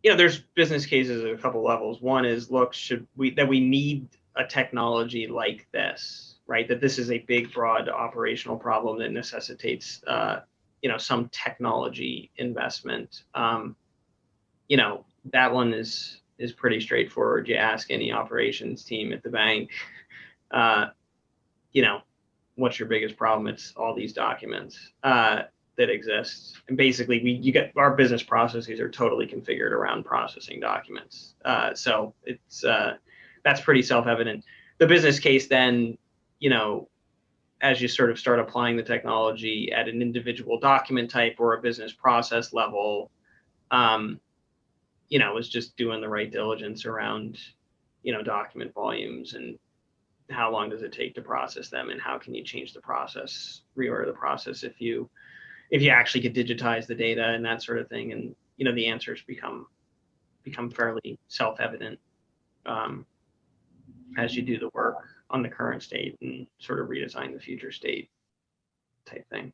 there's business cases at a couple levels. One is, look, we need a technology like this, right? That this is a big, broad operational problem that necessitates, some technology investment. That one is pretty straightforward. You ask any operations team at the bank, uh, you know, what's your biggest problem? It's all these documents that exist. And basically, you get our business processes are totally configured around processing documents. So that's pretty self-evident. The business case then, as you sort of start applying the technology at an individual document type or a business process level, is just doing the right diligence around, document volumes and how long does it take to process them, and how can you change the process, reorder the process if you actually could digitize the data and that sort of thing. And the answers become fairly self-evident as you do the work on the current state and sort of redesign the future state type thing.